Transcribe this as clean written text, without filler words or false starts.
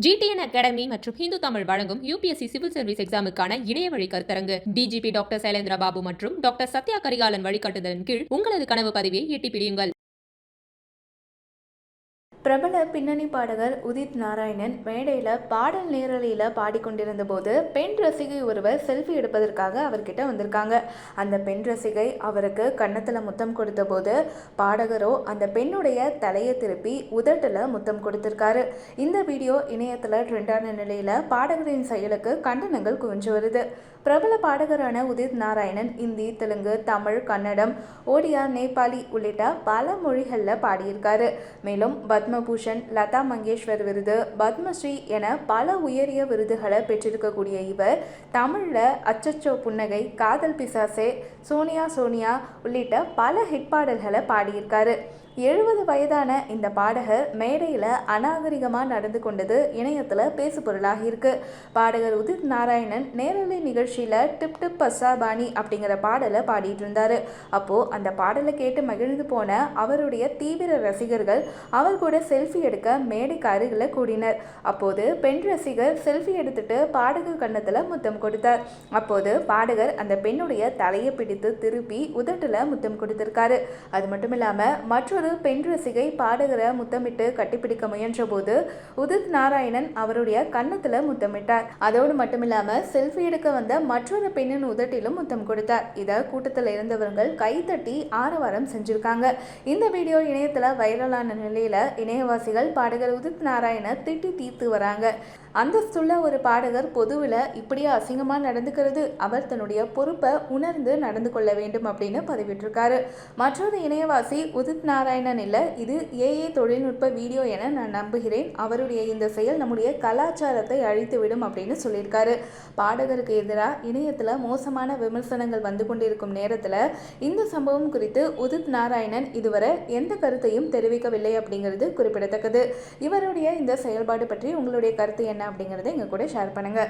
GTN academy மற்றும் ஹிந்து தமிழ் வழங்கும் UPSC civil service எக்ஸாமுக்கான இணைய வழி கருத்தரங்கு. DGP டாக்டர் சைலேந்திர பாபு மற்றும் டாக்டர் சத்யா கரிகாலன் வழிகாட்டுதலின் கீழ் உங்களது கனவு பதவியை எட்டி பிடியுங்கள். பிரபல பின்னணி பாடகர் உதித் நாராயணன் மேடையில் பாடல் நேரலையில் பாடிக்கொண்டிருந்த போது பெண் ரசிகை ஒருவர் செல்ஃபி எடுப்பதற்காக அவர்கிட்ட வந்திருக்காங்க. அந்த பெண் ரசிகை அவருக்கு கன்னத்தில் முத்தம் கொடுத்த போது பாடகரோ அந்த பெண்ணுடைய தலையை திருப்பி உதட்டில் முத்தம் கொடுத்திருக்காரு. இந்த வீடியோ இணையத்தில் ட்ரெண்டான நிலையில் பாடகரின் செயலுக்கு கண்டனங்கள் குவிஞ்சு வருது. பிரபல பாடகரான உதித் நாராயணன் இந்தி, தெலுங்கு, தமிழ், கன்னடம், ஒடியா, நேபாளி உள்ளிட்ட பல மொழிகளில் பாடியிருக்காரு. மேலும் பத்மபூஷன், லதா மங்கேஷ்வர் விருது, பத்மஸ்ரீ என பல உயரிய விருதுகளை பெற்றிருக்கக்கூடிய இவர் தமிழில் அச்சச்சோ புன்னகை, காதல் பிசாசே, சோனியா சோனியா உள்ளிட்ட பல ஹிட் பாடல்களை பாடியிருக்காரு. 70 வயதான இந்த பாடகர் மேடையில் அநாகரிகமாக நடந்து கொண்டது இணையத்தில் பேசு பொருளாக இருக்கு. பாடகர் உதித் நாராயணன் நேரலை நிகழ்ச்சியில் டிப் டிப் பசாபானி அப்படிங்கிற பாடலை பாடிட்டு இருந்தார். அப்போது அந்த பாடலை கேட்டு மகிழ்ந்து போன அவருடைய தீவிர ரசிகர்கள் அவர் கூட செல்ஃபி எடுக்க மேடைக்கு அருகில் கூடினர். அப்போது பெண் ரசிகர் செல்ஃபி எடுத்துட்டு பாடகர் கன்னத்தில் முத்தம் கொடுத்தார். அப்போது பாடகர் அந்த பெண்ணுடைய தலையை பிடித்து திருப்பி உதட்டில் முத்தம் கொடுத்திருக்காரு. அது மட்டும் இல்லாமல் மற்றொரு பெண் ரசிகை பாடகரை முத்தமிட்டு கட்டிப்பிடிக்க முயன்ற போது உதித் நாராயணன் அவருடைய கன்னத்துல முத்தமிட்டார். அதோடு மட்டுமில்லாம செல்ஃபி எடுக்க வந்த மற்றொரு பெண்ணின் உதட்டிலும் முத்தம் கொடுத்தார். இதை கூட்டத்தில் இருந்தவர்கள் கைத்தட்டி ஆரவாரம் செஞ்சிருக்காங்க. இந்த வீடியோ இணையத்துல வைரலான நிலையில இணையவாசிகள் பாடகர் உதித் நாராயண திட்டி தீர்த்து வராங்க. அந்தஸ்துள்ள ஒரு பாடகர் பொதுவில் இப்படியே அசிங்கமாக நடந்துக்கிறது, அவர் தன்னுடைய பொறுப்பை உணர்ந்து நடந்து கொள்ள வேண்டும் அப்படின்னு பதிவிட்டிருக்காரு. மற்றொரு இணையவாசி உதித் நாராயணன் இல்லை, இது ஏஏ தொழில்நுட்ப வீடியோ என நான் நம்புகிறேன், அவருடைய இந்த செயல் நம்முடைய கலாச்சாரத்தை அழித்துவிடும் அப்படின்னு சொல்லியிருக்காரு. பாடகருக்கு எதிராக இணையத்தில் மோசமான விமர்சனங்கள் வந்து கொண்டிருக்கும் நேரத்தில் இந்த சம்பவம் குறித்து உதித் நாராயணன் இதுவரை எந்த கருத்தையும் தெரிவிக்கவில்லை அப்படிங்கிறது குறிப்பிடத்தக்கது. இவருடைய இந்த செயல்பாடு பற்றி உங்களுடைய கருத்து என்ன அப்படிங்கிறத எங்க கூட ஷேர் பண்ணுங்க.